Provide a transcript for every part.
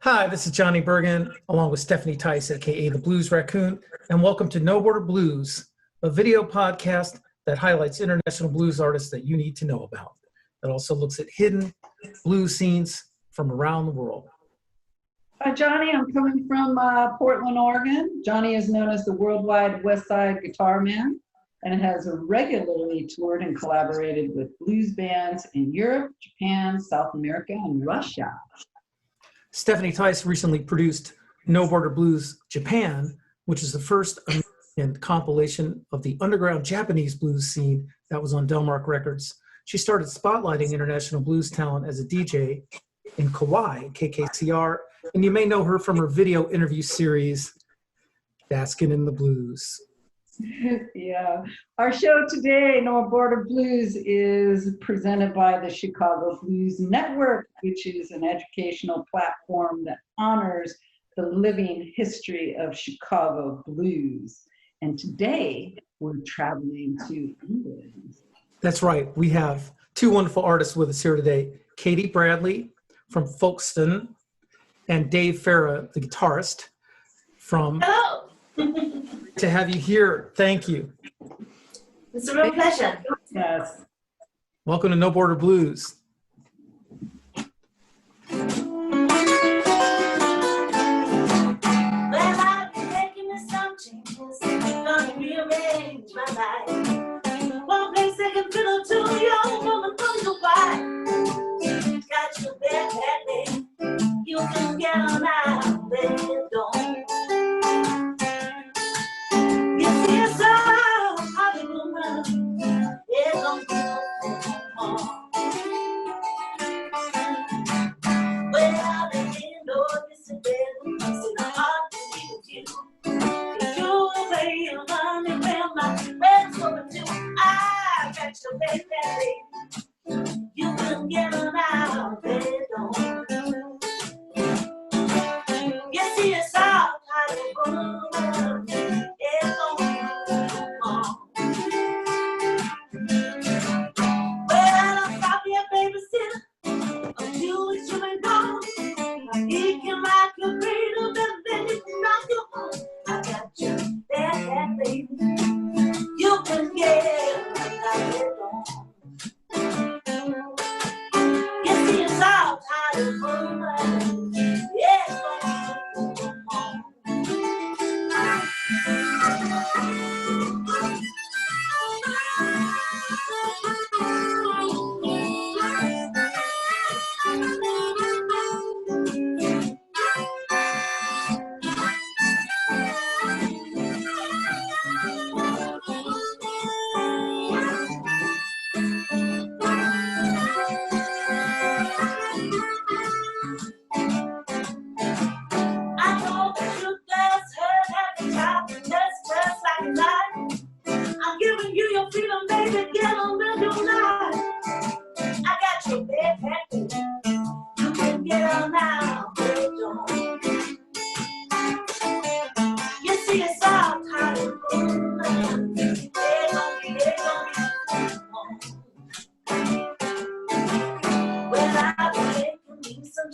Hi, this is Johnny Burgin, along with Stephanie TICE, aka the Blues Raccoon, and welcome to No Border Blues, a video podcast that highlights international blues artists that you need to know about. It also looks at hidden blues scenes from around the world. Hi, Johnny. I'm coming from Portland, Oregon. Johnny is known as the Worldwide West Side Guitar Man and has regularly toured and collaborated with blues bands in Europe, Japan, South America, and Russia. Stephanie TICE recently produced No Border Blues Japan, which is the first American compilation of the underground Japanese blues scene that was on Delmark Records. She started spotlighting international blues talent as a DJ in Kauai, KKCR, and you may know her from her video interview series, Baskin' in the Blues. Yeah. Our show today, No Border Blues, is presented by the Chicago Blues Network, which is an educational platform that honors the living history of Chicago blues. And today, we're traveling to England. That's right. We have two wonderful artists with us here today, Katie Bradley from Folkestone and Dave Ferra, the guitarist from... Hello. To have you here. Thank you. It's a real pleasure. Yes. Welcome to No Border Blues. Well, I've been making some changes, gonna rearrange my life. One place I can fiddle to your woman from the wife. Got your bed that day, you can get on out, baby, don't. You can get on out, baby, don't. You see, it's all kind of fun. It's on. Well, I'll stop your babysitter. I'll do what you been gone. He can rock your cradle, then he can rock your home. I got you there, baby. You can get it on. You see, it's all kind of fun. Yeah,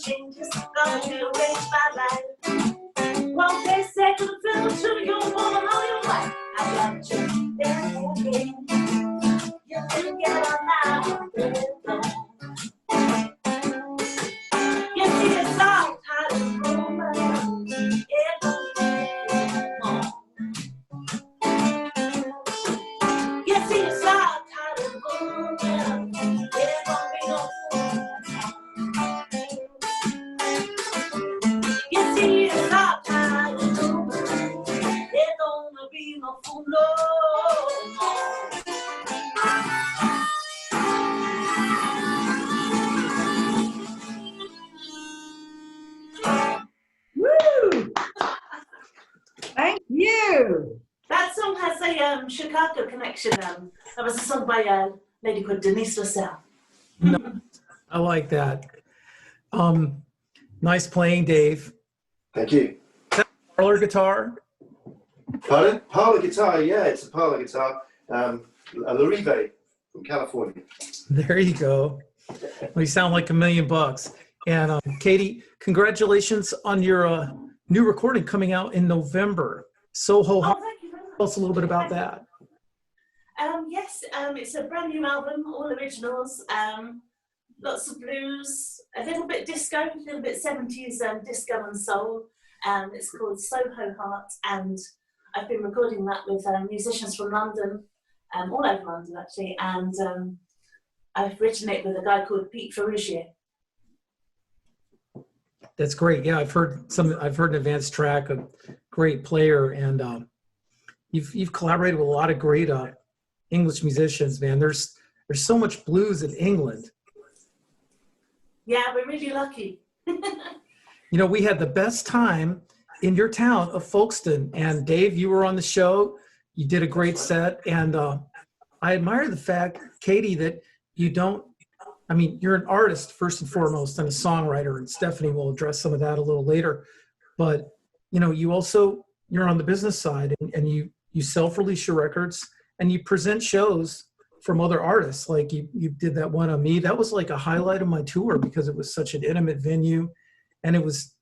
changes, gonna rearrange my life. One day second fiddle to your woman or your wife. I got you there again. You can get on now, baby, don't. You see, it's all kind of woman. Yeah, don't. You see, it's all kind of woman. Yeah, don't be no fool. You see, it's all kind of woman. There don't be no fool, no. Woo! Thank you. That song has a Chicago connection. That was a song by a lady called Denise LaSalle. No, I like that. Nice playing, Dave. Thank you. Parlor guitar? Pardon? Parlor guitar, yeah, it's a parlor guitar. A Larive from California. There you go. Well, you sound like $1 million. And Katie, congratulations on your new recording coming out in November. Soho, Oh, thank you very much. tell us a little bit about that. Yes, it's a brand new album, all originals, lots of blues, a little bit disco, a little bit 70s disco and soul. It's called Soho Heart, and I've been recording that with musicians from London, all over London actually, and I've written it with a guy called Pete Ferrugier. That's great. Yeah, I've heard an advanced track, a great player, and you've collaborated with a lot of great English musicians, man. There's so much blues in England. Yeah, we're really lucky. You know, we had the best time in your town of Folkestone, and Dave, you were on the show. You did a great set, and I admire the fact, Katie, that you don't, I mean, you're an artist first and foremost and a songwriter, and Stephanie will address some of that a little later. But, you know, you're on the business side, and you self-release your records and you present shows from other artists. Like you did that one on me. That was like a highlight of my tour because it was such an intimate venue. And it was,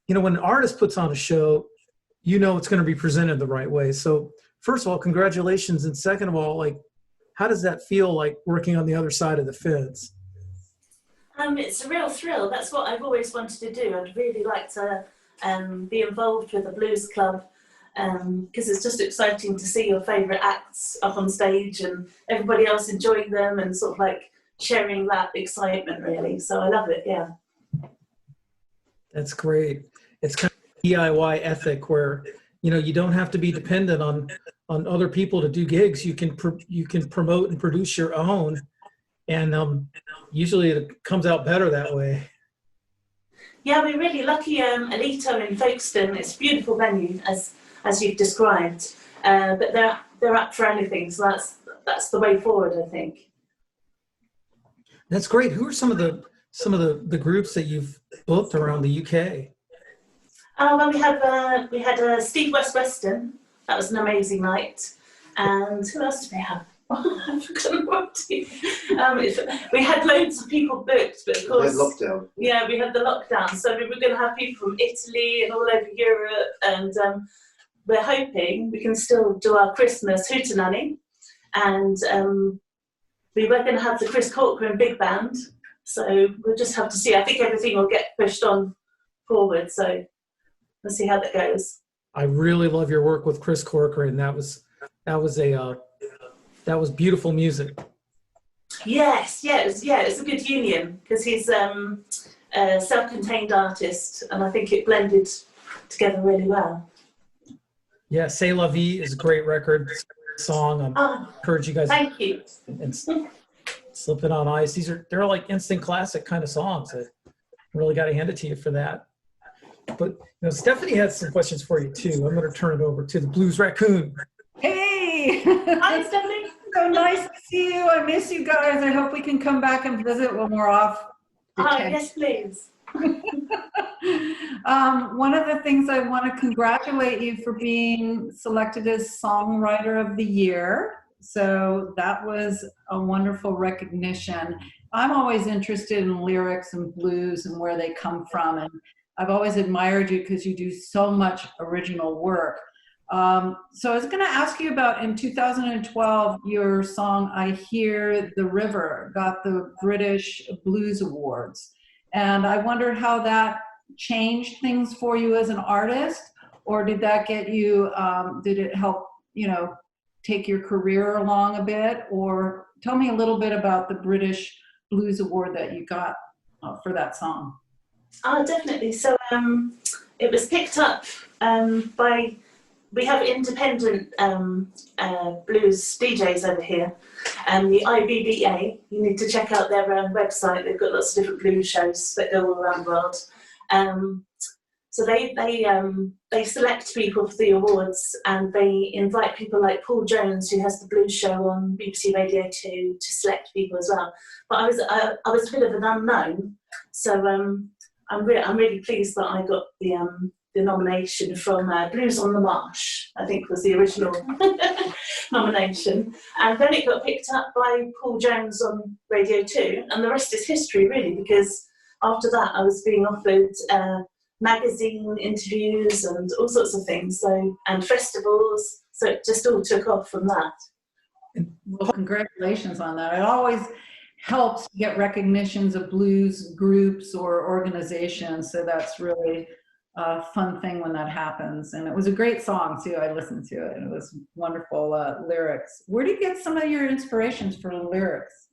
you know, when an artist puts on a show, you know it's going to be presented the right way. So first of all, congratulations. And second of all, like, how does that feel like working on the other side of the fence? It's a real thrill. That's what I've always wanted to do. I'd really like to be involved with a blues club because it's just exciting to see your favourite acts up on stage and everybody else enjoying them and sort of like sharing that excitement, really. So I love it, yeah. That's great. It's kind of DIY ethic where, you know, you don't have to be dependent on other people to do gigs. You can promote and produce your own, and usually it comes out better that way. Yeah, we're really lucky. Alito in Folkestone, it's a beautiful venue as you've described, but they're up for anything. So that's the way forward, I think. That's great. Who are some of the groups that you've booked around the UK? Well, we had Steve Weston. That was an amazing night. And who else did we have? I've forgotten what team. We had loads of people booked, but of course, We had lockdown. Yeah, we had the lockdown, so we were going to have people from Italy and all over Europe, and we're hoping we can still do our Christmas hootenanny, and we were going to have the Chris Corcoran big band, so we'll just have to see. I think everything will get pushed on forward, so we'll see how that goes. I really love your work with Chris Corcoran. That was beautiful music. Yes, it's a good union because he's a self-contained artist, and I think it blended together really well. Yeah, C'est La Vie is a great record song. Encourage you guys. Thank you. And Slipping on Ice. They're like instant classic kind of songs. I really got to hand it to you for that. But you know, Stephanie has some questions for you too. I'm going to turn it over to the Blues Raccoon. Hey! Hi, Stephanie. So nice to see you. I miss you guys. I hope we can come back and visit when we're off. Yes, please. One of the things I want to congratulate you for being selected as Songwriter of the Year. So that was a wonderful recognition. I'm always interested in lyrics and blues and where they come from. And I've always admired you because you do so much original work. So I was going to ask you about, in 2012, your song I Hear the River got the British Blues Awards. And I wondered how that changed things for you as an artist, or did that get you, did it help, you know, take your career along a bit? Or tell me a little bit about the British Blues Award that you got for that song. Oh, definitely. So it was picked up by, we have independent blues DJs over here, and the IBBA. You need to check out their website. They've got lots of different blues shows that go all around the world. So they select people for the awards, and they invite people like Paul Jones, who has the blues show on BBC Radio 2, to select people as well. But I was a bit of an unknown, so I'm really pleased that I got the nomination from Blues on the Marsh, I think was the original nomination. And then it got picked up by Paul Jones on Radio 2, and the rest is history, really, because after that, I was being offered magazine interviews and all sorts of things. So, and festivals. So it just all took off from that. Well, congratulations on that. It always helps to get recognitions of blues groups or organizations. So that's really a fun thing when that happens. And it was a great song too. I listened to it and it was wonderful lyrics. Where do you get some of your inspirations for the lyrics?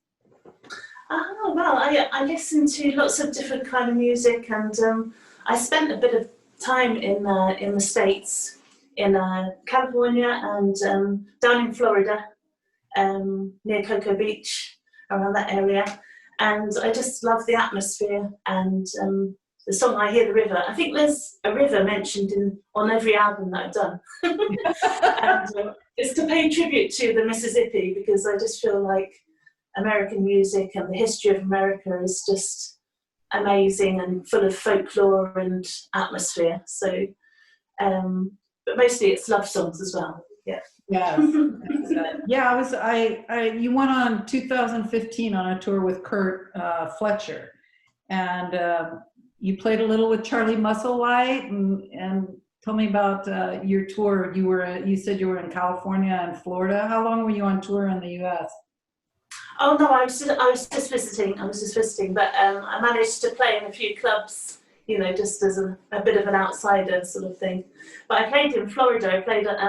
Oh, well, I listen to lots of different kind of music, and I spent a bit of time in the States, in California and down in Florida, near Cocoa Beach, around that area. And I just love the atmosphere and the song I Hear the River. I think there's a river mentioned on every album that I've done. And it's to pay tribute to the Mississippi, because I just feel like American music and the history of America is just amazing and full of folklore and atmosphere. So, but mostly it's love songs as well. Yeah. Yes. Yeah, you went on 2015 on a tour with Kurt Fletcher, and you played a little with Charlie Musselwhite, and tell me about your tour. You said you were in California and Florida. How long were you on tour in the U.S.? Oh no, I was just visiting. But I managed to play in a few clubs, you know, just as a bit of an outsider sort of thing. But I played in Florida. I played at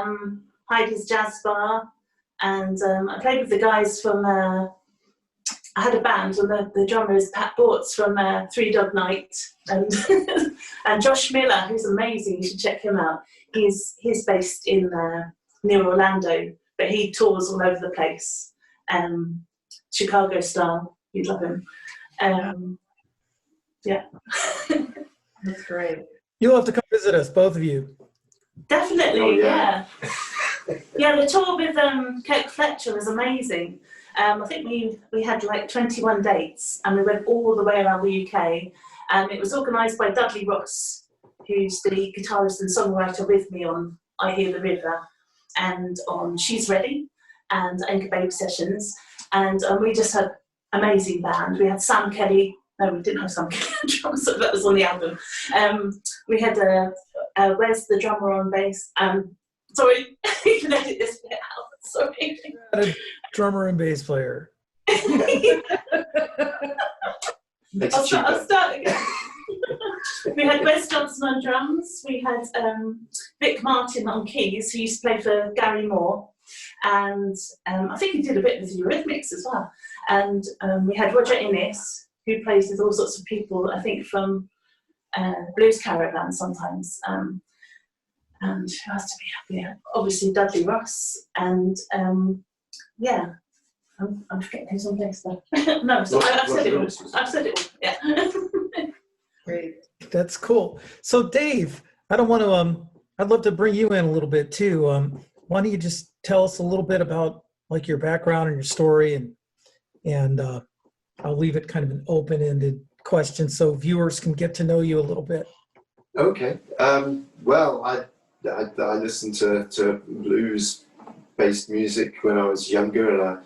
Heidi's Jazz Bar, and I played with the guys from. I had a band, and the drummer is Pat Bortz from Three Dog Night, and and Josh Miller, who's amazing. You should check him out. He's based in near Orlando, but he tours all over the place. Chicago style, you'd love him. Yeah. That's great. You'll have to come visit us, both of you. Definitely, Oh, yeah. Yeah, the tour with Kurt Fletcher was amazing. I think we had like 21 dates, and we went all the way around the UK. It was organised by Dudley Ross, who's the guitarist and songwriter with me on I Hear the River and on She's Ready and Anchor Babe Sessions. And we just had amazing band. We had Sam Kelly. No, we didn't have Sam Kelly on drums, so that was on the album. We had Wes, the drummer, on bass. Sorry, you can edit this bit out. Sorry. A drummer and bass player. I'll start again. We had Wes Johnson on drums. We had Vic Martin on keys, who used to play for Gary Moore. And I think he did a bit with Eurythmics as well. And we had Roger Innes, who plays with all sorts of people, I think from Blues Caravan sometimes. And who has to be happy? Obviously Dudley Ross. And yeah, I'm forgetting who's on bass there. No, so I've said it all. I've said it all, yeah. Great. That's cool. So Dave, I'd love to bring you in a little bit too. Why don't you just tell us a little bit about like your background and your story, and I'll leave it kind of an open-ended question so viewers can get to know you a little bit. Okay. Well, I listened to blues-based music when I was younger, and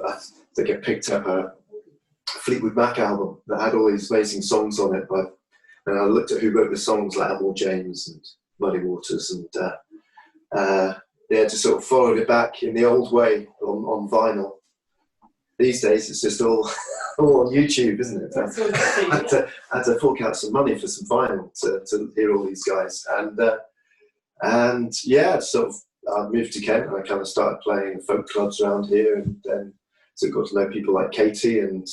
I think I picked up a Fleetwood Mac album that had all these amazing songs on it. And I looked at who wrote the songs, like Elmore James and Muddy Waters, and just sort of followed it back in the old way on vinyl. These days, it's just all on YouTube, isn't it? I had to fork out some money for some vinyl to hear all these guys, and yeah, sort of I moved to Kent, and I kind of started playing folk clubs around here, and then so got to know people like Katie, and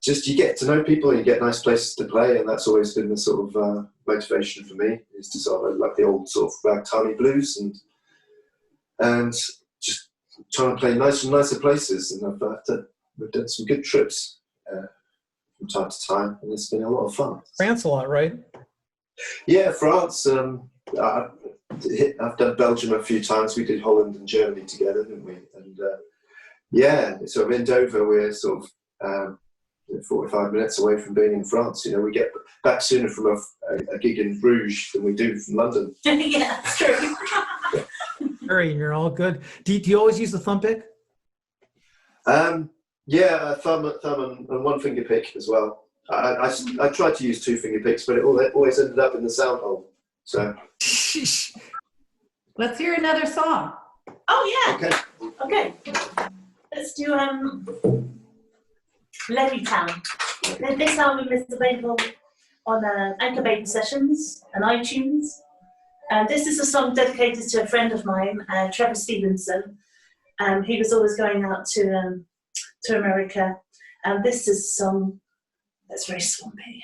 just you get to know people, and you get nice places to play, and that's always been the sort of motivation for me, is to sort of like the old sort of ragtimey blues, and just trying to play nicer places, and we've done some good trips from time to time, and it's been a lot of fun. France a lot, right? Yeah, France. I've done Belgium a few times. We did Holland and Germany together, didn't we? And yeah, sort of in Dover, we're sort of 45 minutes away from being in France. You know, we get back sooner from a gig in Bruges than we do from London. Yeah, that's true. Harry, you're all good. Do you always use the thumb pick? Yeah, a thumb and one finger pick as well. I tried to use 2-finger picks, but it always ended up in the sound hole. So. Let's hear another song. Oh yeah. Okay. Okay. Let's do Levittown. This album is available on Anchor Baby Sessions and iTunes. And this is a song dedicated to a friend of mine, Trevor Stevenson. He was always going out to America. And this is a song that's very swampy.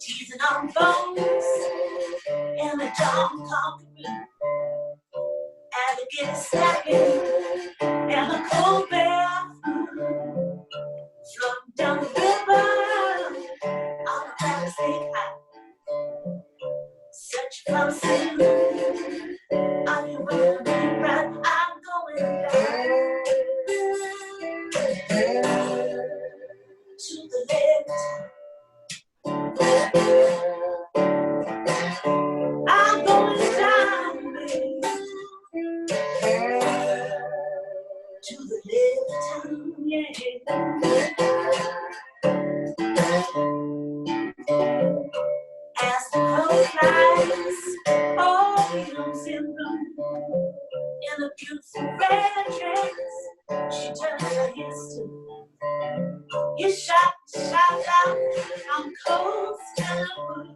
Teasing on bones in the John Conquer, alligator snapping, and a cold bear floating down the river on a rattlesnake high. Search for a sin. Are you running right? I'm going down to the left. I'm going down, baby, to the left, yeah. As the crow flies, oh, he looks in blue, in a beautiful red dress, she turns her ears to. You shout out, I'm cold, still blue.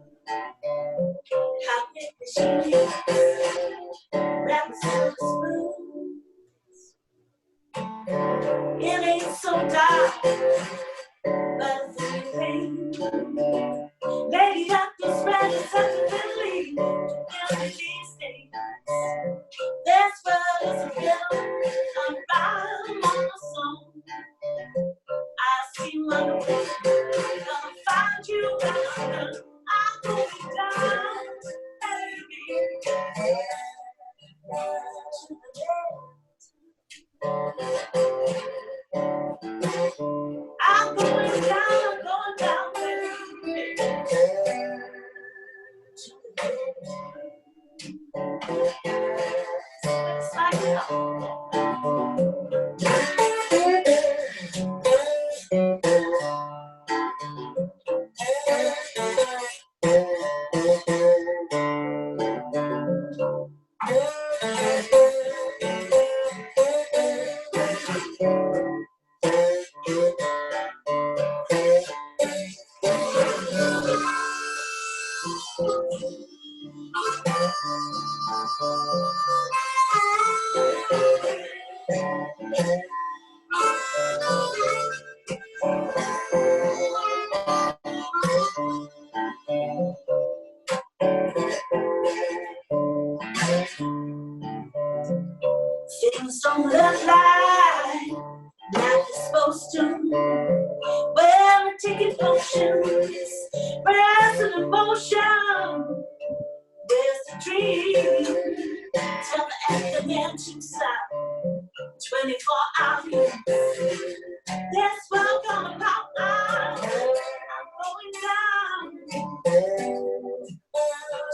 How quickly she leaves, wrapped in silver spoon. It ain't so dark, but it's a good thing. Lady doctor's ready, such a relief. Give me these things. This world is a riddle, I'm riding on the song. I see my way, gonna find you when I'm done. I'm going down, baby, to the I'm going down, baby, to the it's like things don't look like it's supposed to. Well, a ticket potions, where's the emotion? Where's the dream? Tell the afternoon to stop. 24 hours. That's what I'm gonna pop out. I'm going down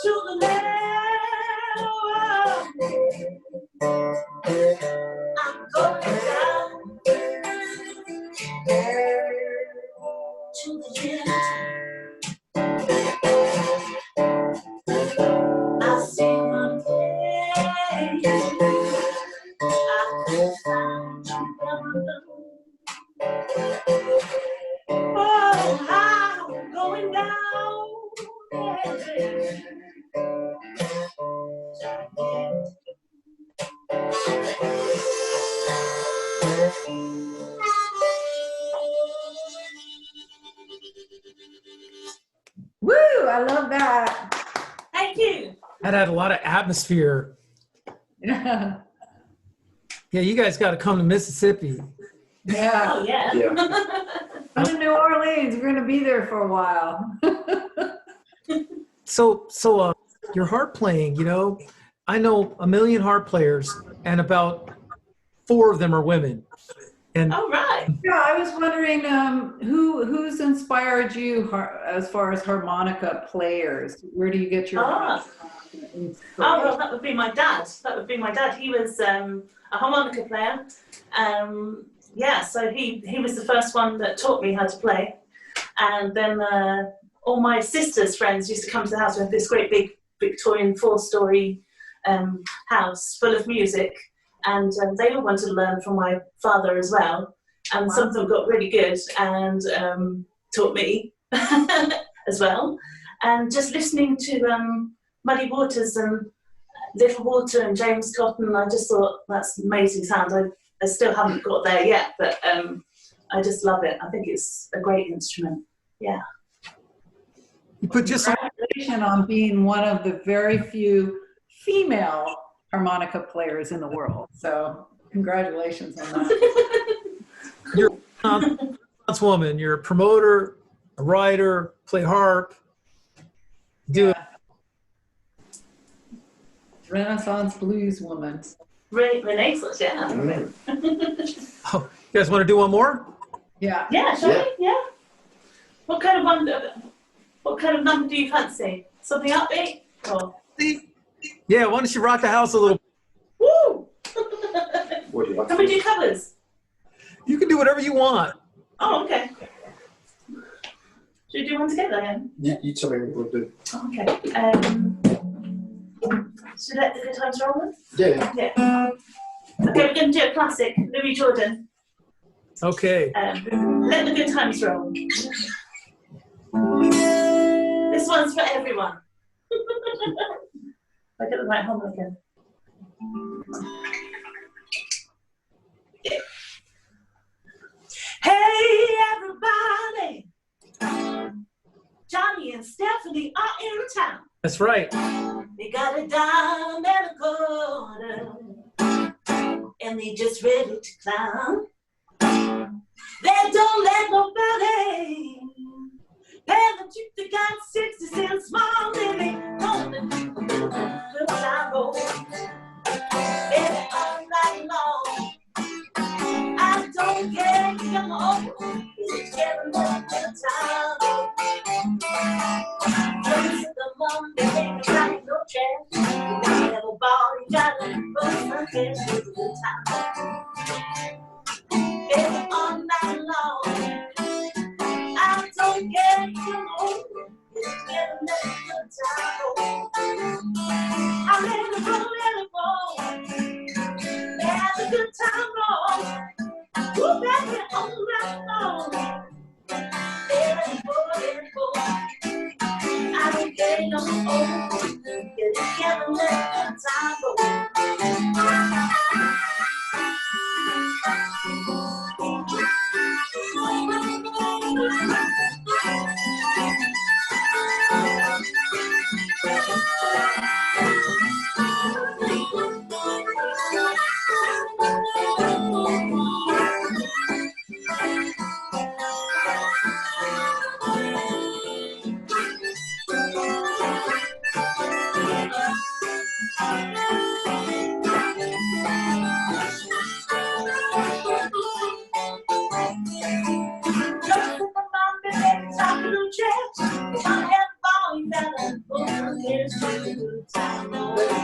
to the land. I'm going down to the end. I see my face. I can find you never know. Oh, I'm going down. Woo! I love that. Thank you. That had a lot of atmosphere. Yeah. Yeah, you guys got to come to Mississippi. Yeah. Oh, yeah. Come to New Orleans. We're going to be there for a while. So your harp playing, you know, I know a million harp players and about 4 of them are women. And All right. Yeah, I was wondering who's inspired you as far as harmonica players? Where do you get your inspiration? Oh, well, that would be my dad. That would be my dad. He was a harmonica player. Yeah, so he was the first one that taught me how to play. And then all my sister's friends used to come to the house. We had this great big Victorian 4-story house full of music. And they all wanted to learn from my father as well. And some of them got really good and taught me as well. And just listening to Muddy Waters and Little Water and James Cotton, I just thought that's amazing sound. I still haven't got there yet, but I just love it. I think it's a great instrument. Yeah. you put just some, Congratulations on being one of the very few female harmonica players in the world. So congratulations on that. you're a Renaissance woman. You're a promoter, a writer, play harp. Do it. Renaissance blues woman. Renaissance, yeah. Oh, you guys want to do one more? Yeah. Yeah, shall we? Yeah. What kind of number do you fancy? Something upbeat? Or Yeah, why don't you rock the house a little? woo! What do you like Can to we do? do covers? You can do whatever you want. Oh, okay. Should we do one together then? You tell me what we'll do. Okay. Should we let the good times roll then? Yeah. Yeah. Okay, we're going to do a classic, Louis Jordan. Okay. Let the good times roll. This one's for everyone. I get the right harmonica. Yeah. Hey everybody! Johnny and Stephanie are in town. That's right. They got a dime and a quarter, and they just ready to clown. They don't let nobody pay them cheap. They got 60 cents small living on the time road. Baby, all night long. I don't care if I'm old. It's getting a good time. Just the Monday, ain't got no chance. You have a ball, you gotta go something. It's a good time. Baby, all night long. I don't care if I'm old. It's getting a good time. I let it roll. Have a good time, roll. Woo, baby, all night long. Let it go, let it go. I don't care no more. Get together, let the time roll.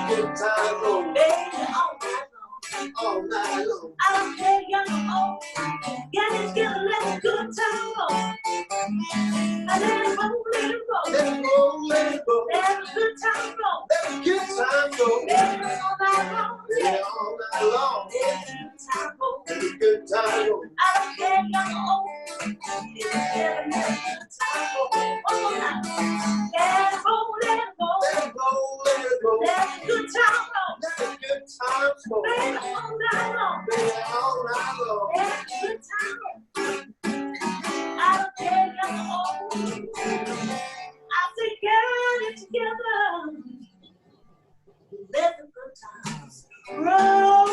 Good time roll. All night long. I don't care young or old. Yeah, it's gonna let a good time roll. I let it roll, let it roll. Let it go, let it go. Let a good time roll. Let a good time go. Let it all night long. Yeah, all night long. Let a good time roll. Let a good time roll. I don't care young or old. It's gonna let a good time roll. One more time. Let it roll, let it roll. Let it go, let it go. Let a good time roll. Let a good time go. Let it all night long. Yeah, all night long. Let a good time roll. I don't care young or old. I say get it together. Let the good times roll.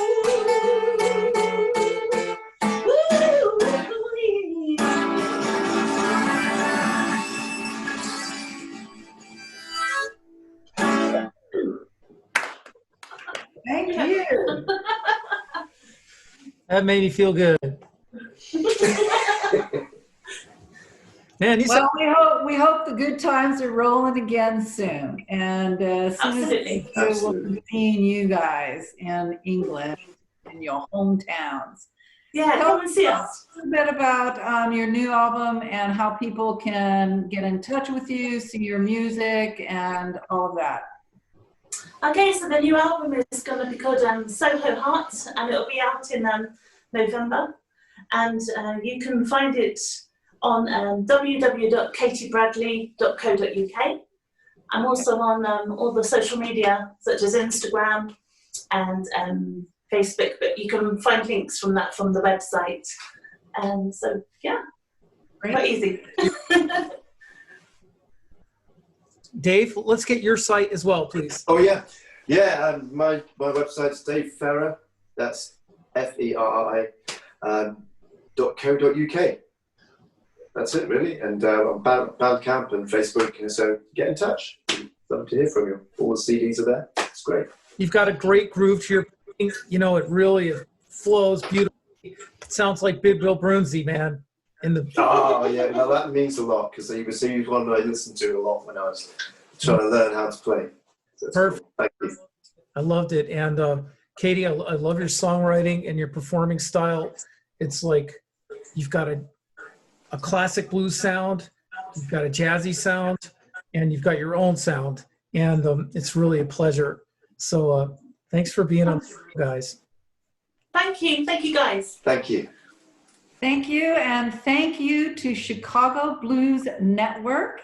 Thank you. That made me feel good. Man, you said Well, we hope the good times are rolling again soon. And as soon as Absolutely. we do, we'll Absolutely. be seeing you guys in England, in your hometowns. Yeah, come and see us. A little bit about your new album and how people can get in touch with you, see your music, and all of that. Okay, so the new album is going to be called Soho Heart, and it'll be out in November. And you can find it on www.katiebradley.co.uk. I'm also on all the social media, such as Instagram and Facebook, but you can find links from that from the website. And so, yeah, quite easy. Dave, let's get your site as well, please. Oh yeah, yeah. My website's Dave Ferra. That's FERRA .co.uk. That's it really. And on Bandcamp and Facebook, and so get in touch. Love to hear from you. All the CDs are there. It's great. You've got a great groove to your, you know, it really flows beautifully. It sounds like Big Bill Brunsey, man. Oh yeah, now that means a lot because he was one that I listened to a lot when I was trying to learn how to play. So Perfect. Cool. Thank you. I loved it. And Katie, I love your songwriting and your performing style. It's like you've got a classic blues sound, you've got a jazzy sound, and you've got your own sound. And it's really a pleasure. So thanks for being on the show, guys. Thank you guys. Thank you. Thank you, and thank you to Chicago Blues Network.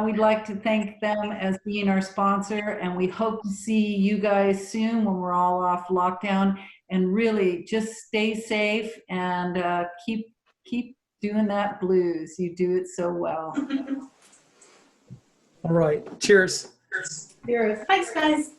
We'd like to thank them as being our sponsor, and we hope to see you guys soon when we're all off lockdown. And really, just stay safe and keep doing that blues. You do it so well. All right. Cheers. Cheers. Thanks, guys.